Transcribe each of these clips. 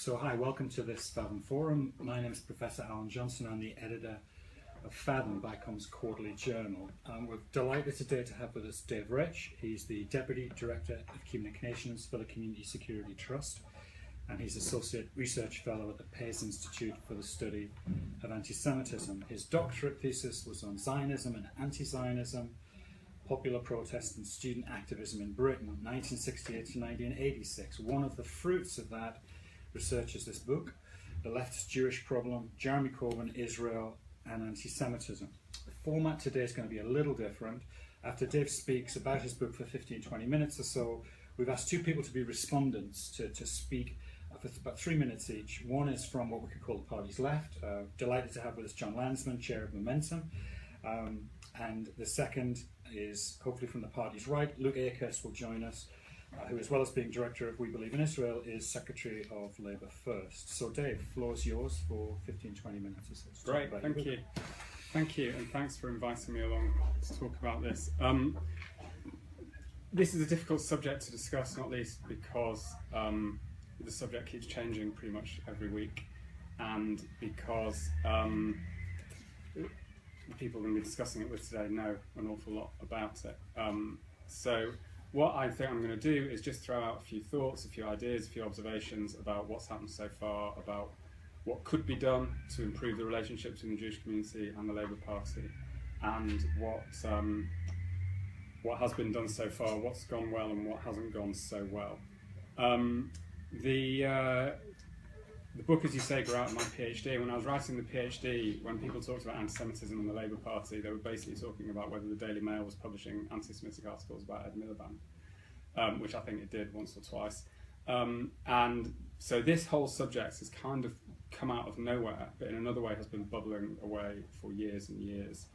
So hi, welcome to this Fathom Forum. My name is Professor Alan Johnson. I'm the editor of Fathom, BICOM's quarterly journal. We're delighted today to have with us Dave Rich. He's the Deputy Director of Communications for the Community Security Trust, and he's Associate Research Fellow at the Pace Institute for the Study of Anti-Semitism. His doctorate thesis was on Zionism and anti-Zionism, popular protest and student activism in Britain, 1968 to 1986. One of the fruits of that research is this book, The Left's Jewish Problem, Jeremy Corbyn, Israel and Anti-Semitism. The format today is going to be a little different. After Dave speaks about his book for 15-20 minutes or so, we've asked two people to be respondents to speak for about 3 minutes each. One is from what we could call the party's left. Delighted to have with us John Landsman, Chair of Momentum. And the second is hopefully from the party's right. Luke Akers will join us, who, as well as being Director of We Believe in Israel, is Secretary of Labour First. So Dave, the floor is yours for 15-20 minutes or so. Great, thank you. Thank you, and thanks for inviting me along to talk about this. This is a difficult subject to discuss, not least because the subject keeps changing pretty much every week, and because the people we're going to be discussing it with today know an awful lot about it. So what I think I'm going to do is just throw out a few thoughts, a few ideas, a few observations about what's happened so far, about what could be done to improve the relationship between the Jewish community and the Labour Party, and what has been done so far, what's gone well and what hasn't gone so well. The book, as you say, grew out of my PhD. When I was writing the PhD, when people talked about anti-Semitism and the Labour Party, they were basically talking about whether the Daily Mail was publishing anti-Semitic articles about Ed Miliband, which I think it did once or twice. And so this whole subject has kind of come out of nowhere, but in another way has been bubbling away for years and years.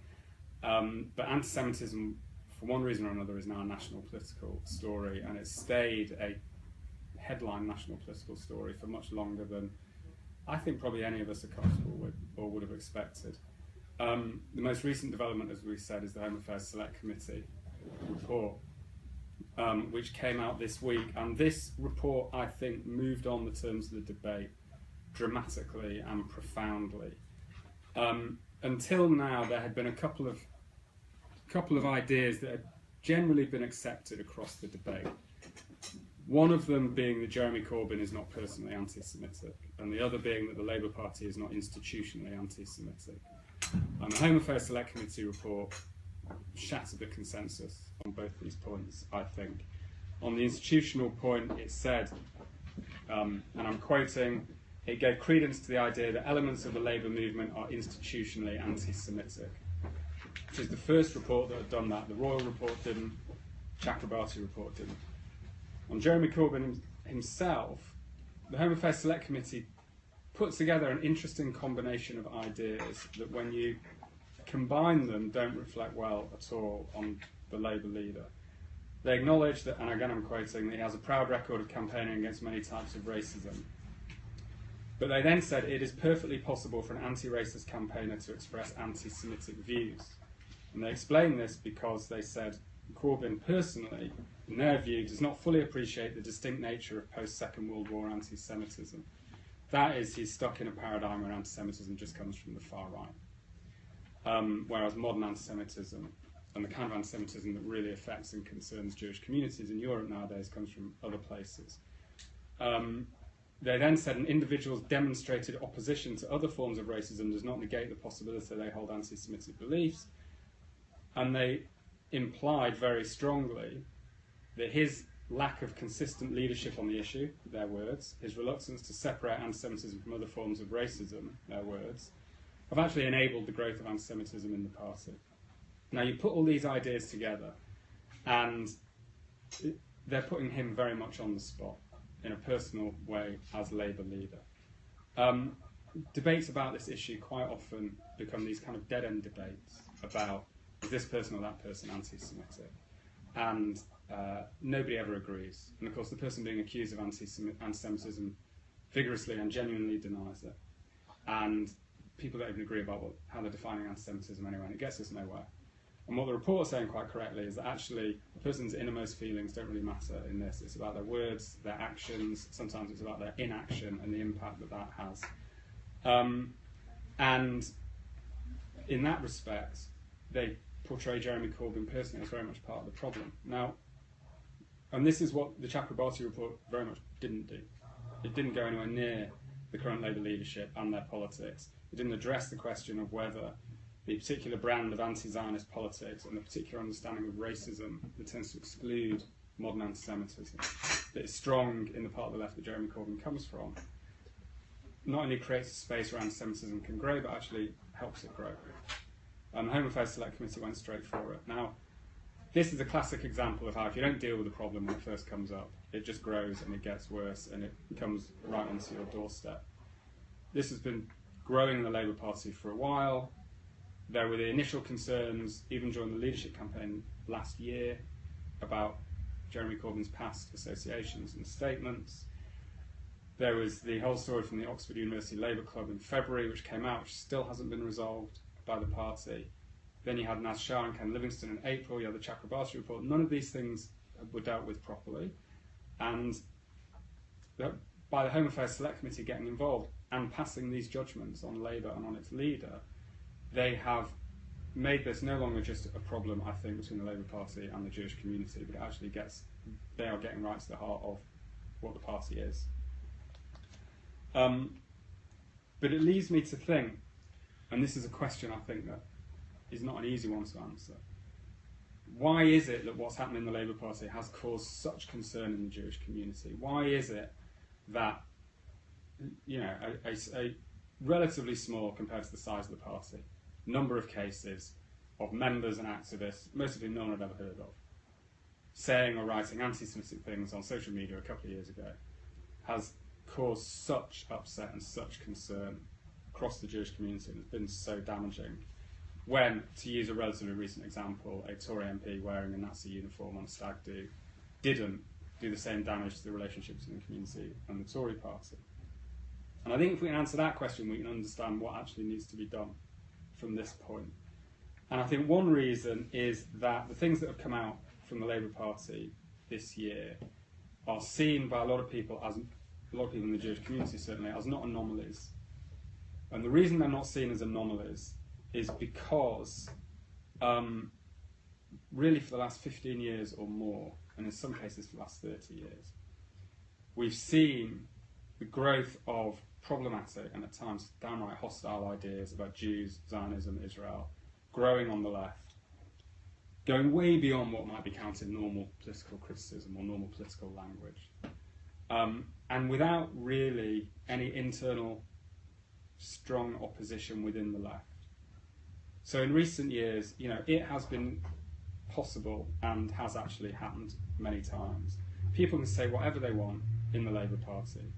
But anti-Semitism, for one reason or another, is now a national political story, and it's stayed a headline national political story for much longer than I think probably any of us are comfortable with or would have expected. The most recent development, as we said, is the Home Affairs Select Committee report, which came out this week. And this report, I think, moved on the terms of the debate dramatically and profoundly. Until now, there had been a couple of ideas that had generally been accepted across the debate. One of them being that Jeremy Corbyn is not personally anti-Semitic, and the other being that the Labour Party is not institutionally anti-Semitic. And the Home Affairs Select Committee report shattered the consensus on both these points, I think. On the institutional point, it said, and I'm quoting, it gave credence to the idea that elements of the Labour movement are institutionally anti-Semitic, which is the first report that had done that. The Royal Report didn't, Chakrabarti Report didn't. On Jeremy Corbyn himself, the Home Affairs Select Committee put together an interesting combination of ideas that, when you combine them, don't reflect well at all on the Labour leader. They acknowledge that, and again I'm quoting, that he has a proud record of campaigning against many types of racism. But they then said it is perfectly possible for an anti-racist campaigner to express anti-Semitic views. And they explained this because they said Corbyn personally, in their view, does not fully appreciate the distinct nature of post-Second World War anti-Semitism. That is, he's stuck in a paradigm where anti-Semitism just comes from the far right. Whereas modern anti-Semitism, and the kind of anti-Semitism that really affects and concerns Jewish communities in Europe nowadays, comes from other places. They then said an individual's demonstrated opposition to other forms of racism does not negate the possibility they hold anti-Semitic beliefs. And they implied very strongly that his lack of consistent leadership on the issue, their words, his reluctance to separate anti-Semitism from other forms of racism, their words, have actually enabled the growth of anti-Semitism in the party. Now you put all these ideas together, and they're putting him very much on the spot in a personal way as Labour leader. Debates about this issue quite often become these kind of dead-end debates about, is this person or that person anti-Semitic? And nobody ever agrees. And of course the person being accused of anti-Semitism vigorously and genuinely denies it. And people don't even agree about how they're defining anti-Semitism anyway, and it gets us nowhere. And what the report is saying quite correctly is that actually a person's innermost feelings don't really matter in this. It's about their words, their actions, sometimes it's about their inaction and the impact that that has. And in that respect, they portray Jeremy Corbyn personally as very much part of the problem. Now, and this is what the Chakrabarti Report very much didn't do. It didn't go anywhere near the current Labour leadership and their politics. It didn't address the question of whether the particular brand of anti-Zionist politics and the particular understanding of racism that tends to exclude modern anti-Semitism, that is strong in the part of the left that Jeremy Corbyn comes from, not only creates a space where anti-Semitism can grow, but actually helps it grow. The Home Affairs Select Committee went straight for it. Now, this is a classic example of how if you don't deal with the problem when it first comes up, it just grows and it gets worse and it comes right onto your doorstep. This has been growing in the Labour Party for a while. There were the initial concerns, even during the leadership campaign last year, about Jeremy Corbyn's past associations and statements. There was the whole story from the Oxford University Labour Club in February, which came out, which still hasn't been resolved by the party. Then you had Naz Shah and Ken Livingstone in April, you had the Chakrabarti Report. None of these things were dealt with properly. And by the Home Affairs Select Committee getting involved and passing these judgments on Labour and on its leader, they have made this no longer just a problem, I think, between the Labour Party and the Jewish community, but it actually they are getting right to the heart of what the party is. But it leads me to think, and this is a question I think that is not an easy one to answer. Why is it that what's happening in the Labour Party has caused such concern in the Jewish community? Why is it that, you know, a relatively small, compared to the size of the party, number of cases of members and activists, most of whom no one had ever heard of, saying or writing anti-Semitic things on social media a couple of years ago, has caused such upset and such concern across the Jewish community, and it's been so damaging? When, to use a relatively recent example, a Tory MP wearing a Nazi uniform on a stag do didn't do the same damage to the relationship between the community and the Tory party. And I think if we can answer that question, we can understand what actually needs to be done from this point. And I think one reason is that the things that have come out from the Labour Party this year are seen by a lot of people in the Jewish community certainly, as not anomalies. And the reason they're not seen as anomalies is because really for the last 15 years or more, and in some cases for the last 30 years, we've seen the growth of problematic and at times downright hostile ideas about Jews, Zionism, Israel, growing on the left, going way beyond what might be counted normal political criticism or normal political language, and without really any internal strong opposition within the left. So in recent years, you know, it has been possible and has actually happened many times. People can say whatever they want in the Labour Party,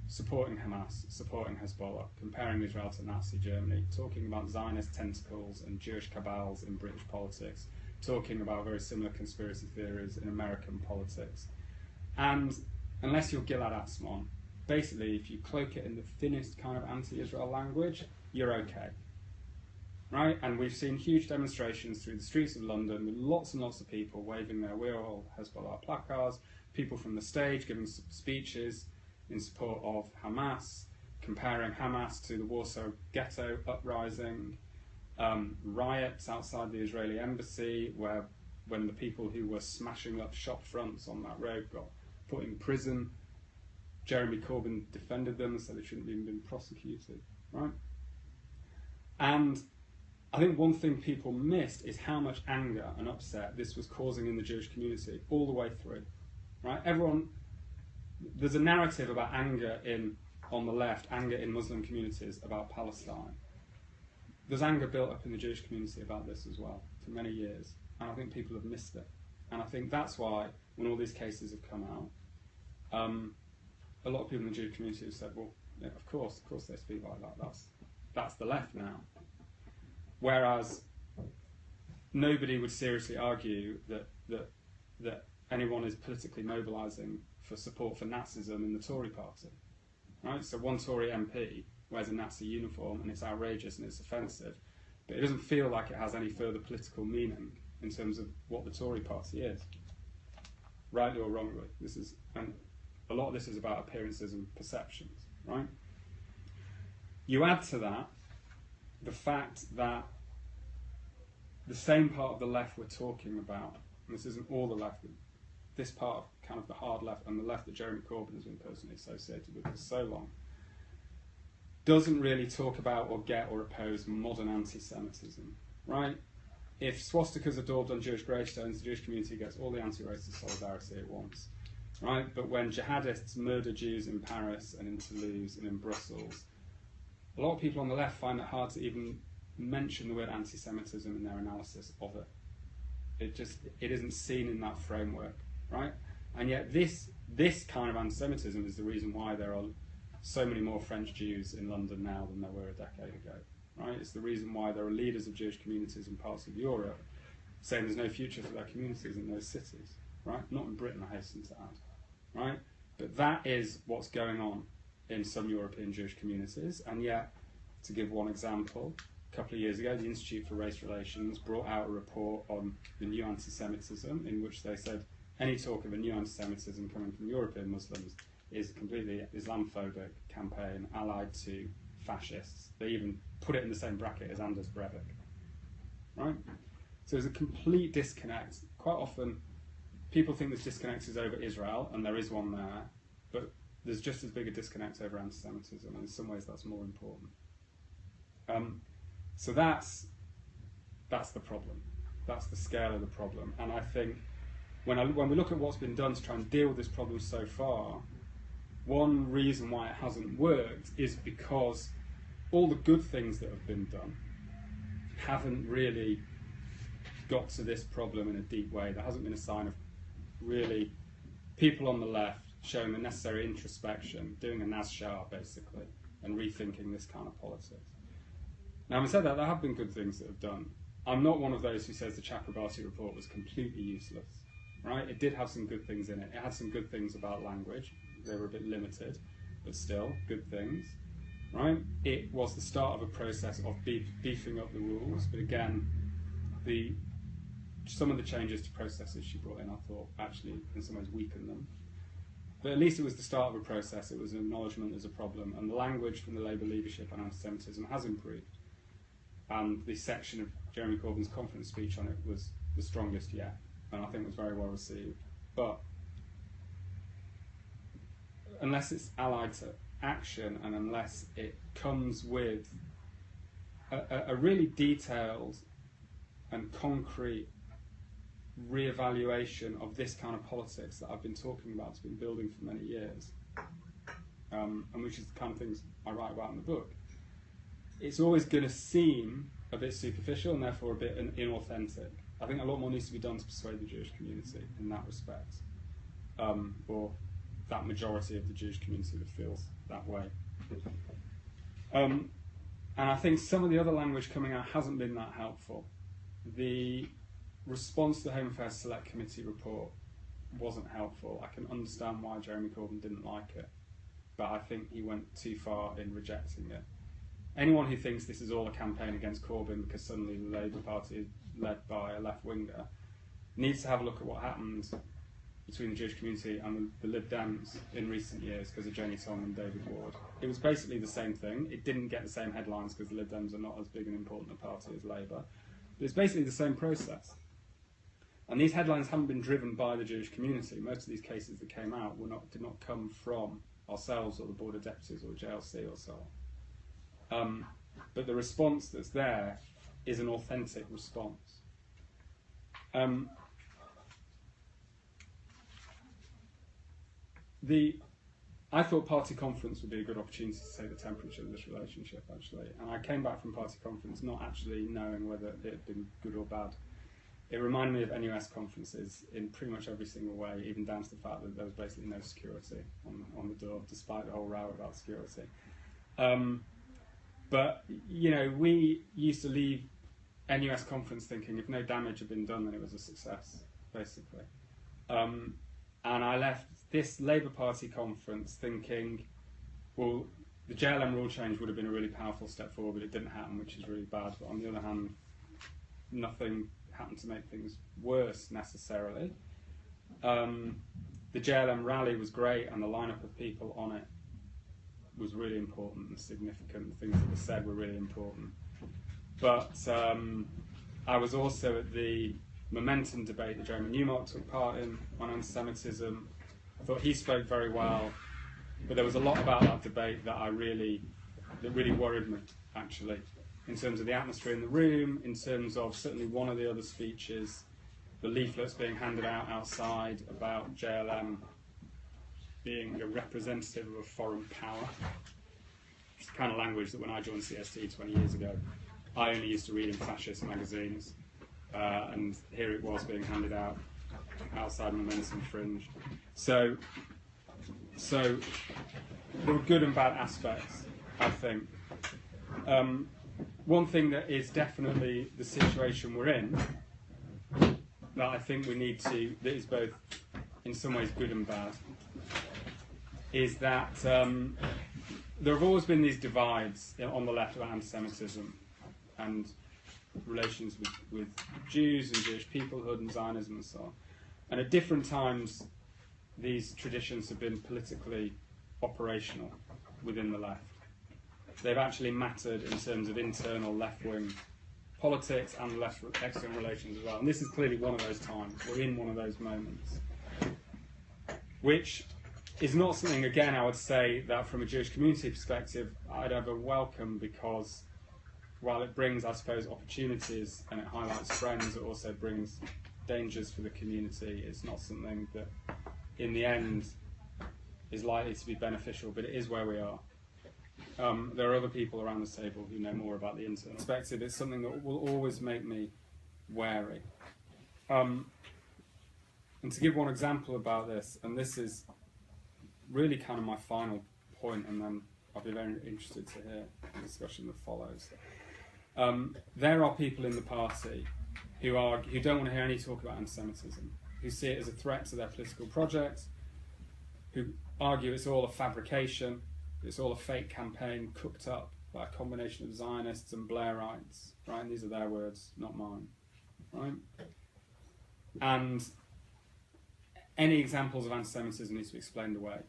supporting Hamas, supporting Hezbollah, comparing Israel to Nazi Germany, talking about Zionist tentacles and Jewish cabals in British politics, talking about very similar conspiracy theories in American politics. And unless you're Gilad Atzmon, basically if you cloak it in the thinnest kind of anti-Israel language, you're okay. Right? And we've seen huge demonstrations through the streets of London with lots and lots of people waving their "We're all Hezbollah" placards, people from the stage giving speeches in support of Hamas, comparing Hamas to the Warsaw Ghetto uprising, riots outside the Israeli embassy when the people who were smashing up shop fronts on that road got put in prison. Jeremy Corbyn defended them and said they shouldn't have even been prosecuted. Right? And I think one thing people missed is how much anger and upset this was causing in the Jewish community all the way through. Right? There's a narrative about anger on the left, anger in Muslim communities about Palestine. There's anger built up in the Jewish community about this as well for many years, and I think people have missed it. And I think that's why, when all these cases have come out, a lot of people in the Jewish community have said, well, yeah, of course they speak like that. That's the left now. Whereas nobody would seriously argue that anyone is politically mobilising for support for Nazism in the Tory party. Right? So one Tory MP wears a Nazi uniform and it's outrageous and it's offensive. but it doesn't feel like it has any further political meaning in terms of what the Tory party is, rightly or wrongly. And a lot of this is about appearances and perceptions, right? You add to that the fact that the same part of the left we're talking about, and this isn't all the left, this part of kind of the hard left and the left that Jeremy Corbyn has been personally associated with for so long, doesn't really talk about or get or oppose modern anti-Semitism, right? If swastikas are daubed on Jewish gravestones, the Jewish community gets all the anti-racist solidarity it wants, right? But when jihadists murder Jews in Paris and in Toulouse and in Brussels, a lot of people on the left find it hard to even mention the word anti-Semitism in their analysis of it. It isn't seen in that framework, right? And yet this kind of anti-Semitism is the reason why there are so many more French Jews in London now than there were a decade ago, right? It's the reason why there are leaders of Jewish communities in parts of Europe saying there's no future for their communities in those cities, right? Not in Britain, I hasten to add, right? But that is what's going on in some European Jewish communities. And yet, to give one example, a couple of years ago, the Institute for Race Relations brought out a report on the new anti-Semitism, in which they said any talk of a new anti-Semitism coming from European Muslims is a completely Islamophobic campaign allied to fascists. They even put it in the same bracket as Anders Breivik, right? So there's a complete disconnect. Quite often, people think this disconnect is over Israel, and there is one there, but there's just as big a disconnect over anti-Semitism, and in some ways that's more important. So that's the problem. That's the scale of the problem. And I think when we look at what's been done to try and deal with this problem so far, one reason why it hasn't worked is because all the good things that have been done haven't really got to this problem in a deep way. There hasn't been a sign of really people on the left showing the necessary introspection, doing a Nazshah basically, and rethinking this kind of politics. Now, having said that, there have been good things that have done. I'm not one of those who says the Chakrabarti Report was completely useless, right? It did have some good things in it. It had some good things about language. They were a bit limited, but still, good things, right? It was the start of a process of beefing up the rules, but again, some of the changes to processes she brought in, I thought, actually, in some ways, weakened them. But at least it was the start of a process. It was an acknowledgement there's a problem, and the language from the Labour leadership on anti-Semitism has improved. And the section of Jeremy Corbyn's conference speech on it was the strongest yet, and I think was very well received. But unless it's allied to action, and unless it comes with a really detailed and concrete re-evaluation of this kind of politics that I've been talking about, it's been building for many years, and which is the kind of things I write about in the book, it's always going to seem a bit superficial and therefore a bit inauthentic. I think a lot more needs to be done to persuade the Jewish community in that respect, or that majority of the Jewish community that feels that way. And I think some of the other language coming out hasn't been that helpful. The response to the Home Affairs Select Committee report wasn't helpful. I can understand why Jeremy Corbyn didn't like it, but I think he went too far in rejecting it. Anyone who thinks this is all a campaign against Corbyn because suddenly the Labour Party is led by a left-winger needs to have a look at what happened between the Jewish community and the Lib Dems in recent years because of Janie Tom and David Ward. It was basically the same thing. It didn't get the same headlines because the Lib Dems are not as big and important a party as Labour. But it's basically the same process. And these headlines haven't been driven by the Jewish community. Most of these cases that came out did not come from ourselves or the Board of Deputies or JLC or so on. But the response that's there is an authentic response. I thought party conference would be a good opportunity to take the temperature of this relationship, actually. And I came back from party conference not actually knowing whether it had been good or bad. It reminded me of NUS conferences in pretty much every single way, even down to the fact that there was basically no security on the door, despite the whole row about security. But, you know, we used to leave NUS conference thinking if no damage had been done, then it was a success, basically. And I left this Labour Party conference thinking, well, the JLM rule change would have been a really powerful step forward, but it didn't happen, which is really bad. But on the other hand, nothing happened to make things worse necessarily. The JLM rally was great, and the lineup of people on it was really important and significant. The things that were said were really important. But I was also at the Momentum debate that Jeremy Newmark took part in on anti-Semitism. I thought he spoke very well, but there was a lot about that debate that really worried me, actually, in terms of the atmosphere in the room, in terms of certainly one of the other speeches, the leaflets being handed out outside about JLM being a representative of a foreign power. It's the kind of language that when I joined CST 20 years ago, I only used to read in fascist magazines, and here it was being handed out outside Momentum Fringe. So there were good and bad aspects, I think. One thing that is definitely the situation we're in, that I think we need to, that is both in some ways good and bad, is that there have always been these divides on the left about anti-Semitism and relations with Jews and Jewish peoplehood and Zionism and so on. And at different times, these traditions have been politically operational within the left. They've actually mattered in terms of internal left-wing politics and external relations as well. And this is clearly one of those times. We're in one of those moments, which is not something, again, I would say that from a Jewish community perspective, I'd ever welcome, because while it brings, I suppose, opportunities and it highlights trends, it also brings dangers for the community. It's not something that, in the end, is likely to be beneficial, but it is where we are. There are other people around this table who know more about the internal perspective. It's something that will always make me wary. And to give one example about this, and this is really kind of my final point, and then I'll be very interested to hear the discussion that follows. There are people in the party who don't want to hear any talk about anti-Semitism, who see it as a threat to their political project, who argue it's all a fabrication, it's all a fake campaign cooked up by a combination of Zionists and Blairites, right? And these are their words, not mine, right? And any examples of anti-Semitism need to be explained away,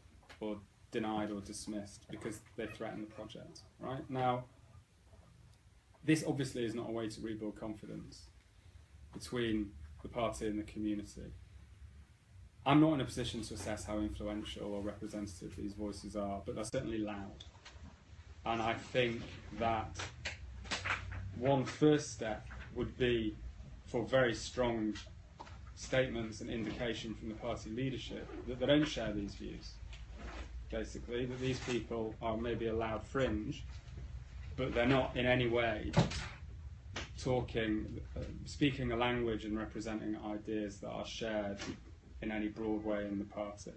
or denied or dismissed, because they threaten the project, right? Now, this obviously is not a way to rebuild confidence between the party and the community. I'm not in a position to assess how influential or representative these voices are, but they're certainly loud. And I think that one first step would be for very strong statements and indication from the party leadership that they don't share these views. Basically, that these people are maybe a loud fringe, but they're not in any way speaking a language and representing ideas that are shared in any broad way in the party.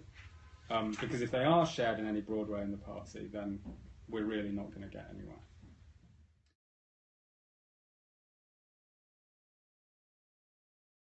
Because if they are shared in any broad way in the party, then we're really not going to get anywhere.